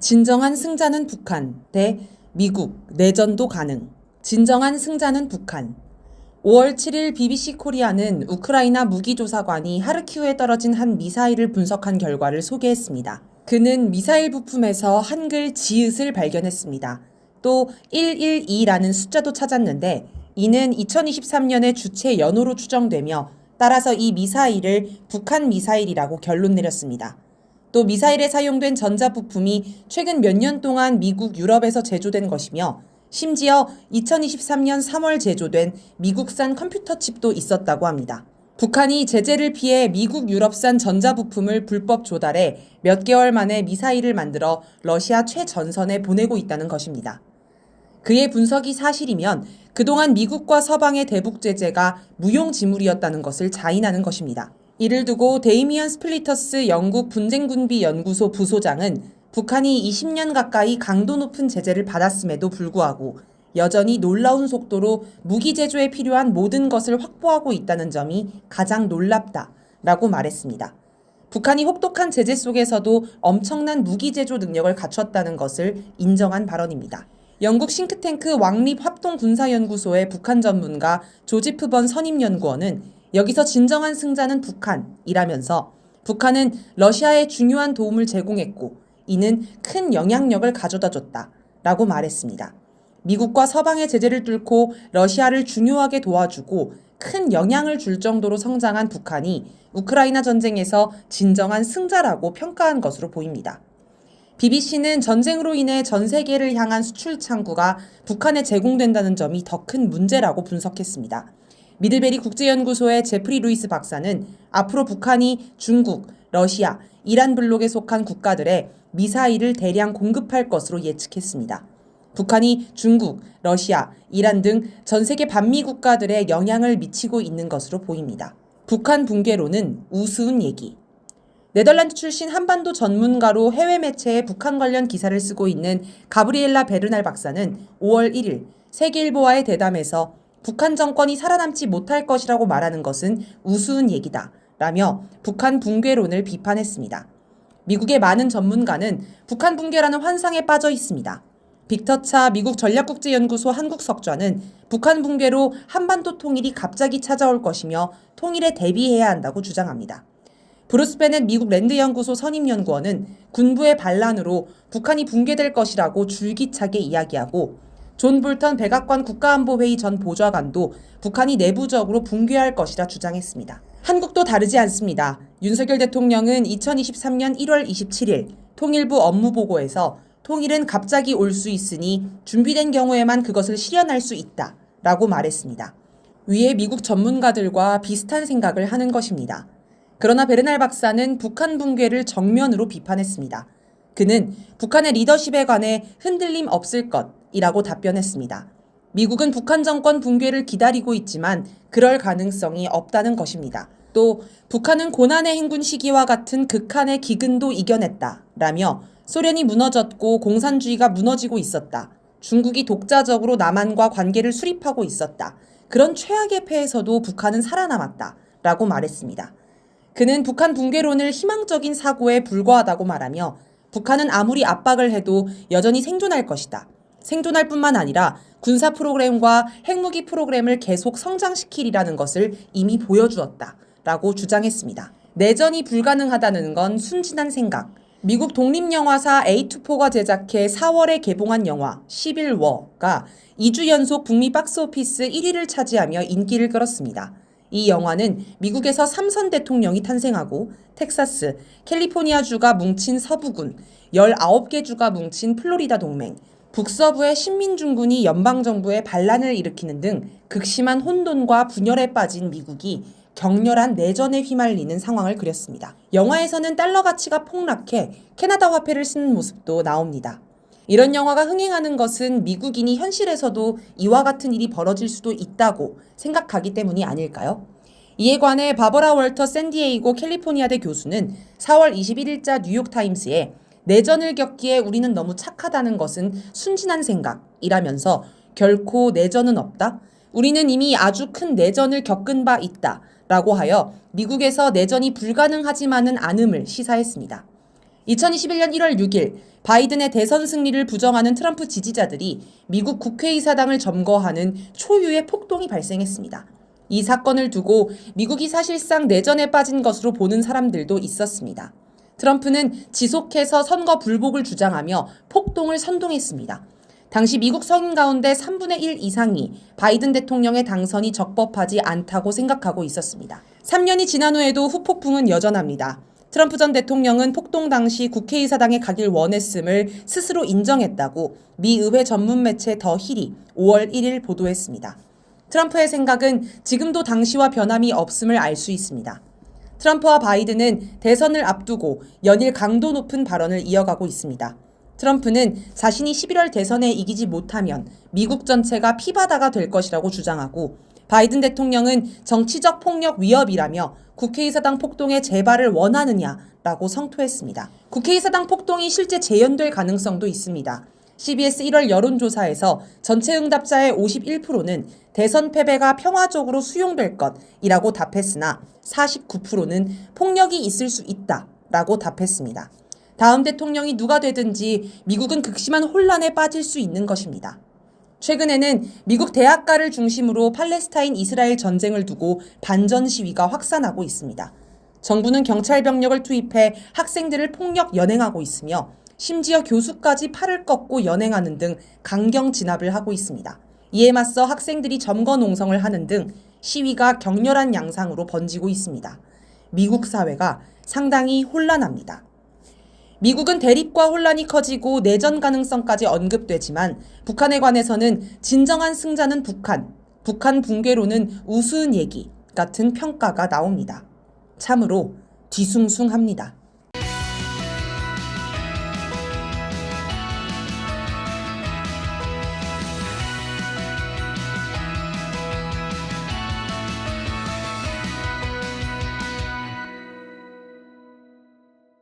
진정한 승자는 북한 대 미국 내전도 가능. 진정한 승자는 북한. 5월 7일 BBC 코리아는 우크라이나 무기조사관이 하르키우에 떨어진 한 미사일을 분석한 결과를 소개했습니다. 그는 미사일 부품에서 한글 지읒을 발견했습니다. 또 112라는 숫자도 찾았는데 이는 2023년의 주체 연호로 추정되며 따라서 이 미사일을 북한 미사일이라고 결론 내렸습니다. 또 미사일에 사용된 전자부품이 최근 몇 년 동안 미국, 유럽에서 제조된 것이며 심지어 2023년 3월 제조된 미국산 컴퓨터 칩도 있었다고 합니다. 북한이 제재를 피해 미국, 유럽산 전자부품을 불법 조달해 몇 개월 만에 미사일을 만들어 러시아 최전선에 보내고 있다는 것입니다. 그의 분석이 사실이면 그동안 미국과 서방의 대북 제재가 무용지물이었다는 것을 자인하는 것입니다. 이를 두고 데이미언 스플리터스 영국 분쟁군비연구소 부소장은 북한이 20년 가까이 강도 높은 제재를 받았음에도 불구하고 여전히 놀라운 속도로 무기 제조에 필요한 모든 것을 확보하고 있다는 점이 가장 놀랍다라고 말했습니다. 북한이 혹독한 제재 속에서도 엄청난 무기 제조 능력을 갖췄다는 것을 인정한 발언입니다. 영국 싱크탱크 왕립합동군사연구소의 북한 전문가 조지프 번 선임연구원은 여기서 진정한 승자는 북한이라면서 북한은 러시아에 중요한 도움을 제공했고 이는 큰 영향력을 가져다 줬다라고 말했습니다. 미국과 서방의 제재를 뚫고 러시아를 중요하게 도와주고 큰 영향을 줄 정도로 성장한 북한이 우크라이나 전쟁에서 진정한 승자라고 평가한 것으로 보입니다. BBC는 전쟁으로 인해 전 세계를 향한 수출 창구가 북한에 제공된다는 점이 더 큰 문제라고 분석했습니다. 미들베리 국제연구소의 제프리 루이스 박사는 앞으로 북한이 중국, 러시아, 이란 블록에 속한 국가들에 미사일을 대량 공급할 것으로 예측했습니다. 북한이 중국, 러시아, 이란 등 전 세계 반미 국가들에 영향을 미치고 있는 것으로 보입니다. 북한 붕괴로는 우스운 얘기. 네덜란드 출신 한반도 전문가로 해외 매체에 북한 관련 기사를 쓰고 있는 가브리엘라 베르날 박사는 5월 1일 세계일보와의 대담에서 북한 정권이 살아남지 못할 것이라고 말하는 것은 우스운 얘기다 라며 북한 붕괴론을 비판했습니다. 미국의 많은 전문가는 북한 붕괴라는 환상에 빠져 있습니다. 빅터 차 미국 전략국제연구소 한국석좌는 북한 붕괴로 한반도 통일이 갑자기 찾아올 것이며 통일에 대비해야 한다고 주장합니다. 브루스 베넷 미국 랜드 연구소 선임연구원은 군부의 반란으로 북한이 붕괴될 것이라고 줄기차게 이야기하고 존 볼턴 백악관 국가안보회의 전 보좌관도 북한이 내부적으로 붕괴할 것이라 주장했습니다. 한국도 다르지 않습니다. 윤석열 대통령은 2023년 1월 27일 통일부 업무보고에서 통일은 갑자기 올 수 있으니 준비된 경우에만 그것을 실현할 수 있다 라고 말했습니다. 위에 미국 전문가들과 비슷한 생각을 하는 것입니다. 그러나 베르날 박사는 북한 붕괴를 정면으로 비판했습니다. 그는 북한의 리더십에 관해 흔들림 없을 것이라고 답변했습니다. 미국은 북한 정권 붕괴를 기다리고 있지만 그럴 가능성이 없다는 것입니다. 또 북한은 고난의 행군 시기와 같은 극한의 기근도 이겨냈다라며 소련이 무너졌고 공산주의가 무너지고 있었다. 중국이 독자적으로 남한과 관계를 수립하고 있었다. 그런 최악의 패에서도 북한은 살아남았다라고 말했습니다. 그는 북한 붕괴론을 희망적인 사고에 불과하다고 말하며 북한은 아무리 압박을 해도 여전히 생존할 것이다. 생존할 뿐만 아니라 군사 프로그램과 핵무기 프로그램을 계속 성장시키리라는 것을 이미 보여주었다. 라고 주장했습니다. 내전이 불가능하다는 건 순진한 생각. 미국 독립영화사 A24가 제작해 4월에 개봉한 영화 시빌워가 2주 연속 북미 박스오피스 1위를 차지하며 인기를 끌었습니다. 이 영화는 미국에서 3선 대통령이 탄생하고 텍사스, 캘리포니아주가 뭉친 서부군, 19개 주가 뭉친 플로리다 동맹, 북서부의 신민중군이 연방정부에 반란을 일으키는 등 극심한 혼돈과 분열에 빠진 미국이 격렬한 내전에 휘말리는 상황을 그렸습니다. 영화에서는 달러 가치가 폭락해 캐나다 화폐를 쓰는 모습도 나옵니다. 이런 영화가 흥행하는 것은 미국인이 현실에서도 이와 같은 일이 벌어질 수도 있다고 생각하기 때문이 아닐까요? 이에 관해 바버라 월터 샌디에이고 캘리포니아대 교수는 4월 21일자 뉴욕타임스에 내전을 겪기에 우리는 너무 착하다는 것은 순진한 생각이라면서 결코 내전은 없다. 우리는 이미 아주 큰 내전을 겪은 바 있다. 라고 하여 미국에서 내전이 불가능하지만은 않음을 시사했습니다. 2021년 1월 6일 바이든의 대선 승리를 부정하는 트럼프 지지자들이 미국 국회의사당을 점거하는 초유의 폭동이 발생했습니다. 이 사건을 두고 미국이 사실상 내전에 빠진 것으로 보는 사람들도 있었습니다. 트럼프는 지속해서 선거 불복을 주장하며 폭동을 선동했습니다. 당시 미국 성인 가운데 3분의 1 이상이 바이든 대통령의 당선이 적법하지 않다고 생각하고 있었습니다. 3년이 지난 후에도 후폭풍은 여전합니다. 트럼프 전 대통령은 폭동 당시 국회의사당에 가길 원했음을 스스로 인정했다고 미 의회 전문 매체 더 힐이 5월 1일 보도했습니다. 트럼프의 생각은 지금도 당시와 변함이 없음을 알 수 있습니다. 트럼프와 바이든은 대선을 앞두고 연일 강도 높은 발언을 이어가고 있습니다. 트럼프는 자신이 11월 대선에 이기지 못하면 미국 전체가 피바다가 될 것이라고 주장하고, 바이든 대통령은 정치적 폭력 위협이라며 국회의사당 폭동의 재발을 원하느냐라고 성토했습니다. 국회의사당 폭동이 실제 재현될 가능성도 있습니다. CBS 1월 여론조사에서 전체 응답자의 51%는 대선 패배가 평화적으로 수용될 것이라고 답했으나 49%는 폭력이 있을 수 있다라고 답했습니다. 다음 대통령이 누가 되든지 미국은 극심한 혼란에 빠질 수 있는 것입니다. 최근에는 미국 대학가를 중심으로 팔레스타인 이스라엘 전쟁을 두고 반전 시위가 확산하고 있습니다. 정부는 경찰 병력을 투입해 학생들을 폭력 연행하고 있으며 심지어 교수까지 팔을 꺾고 연행하는 등 강경 진압을 하고 있습니다. 이에 맞서 학생들이 점거 농성을 하는 등 시위가 격렬한 양상으로 번지고 있습니다. 미국 사회가 상당히 혼란합니다. 미국은 대립과 혼란이 커지고 내전 가능성까지 언급되지만 북한에 관해서는 진정한 승자는 북한 붕괴로는 우스운 얘기 같은 평가가 나옵니다. 참으로 뒤숭숭합니다.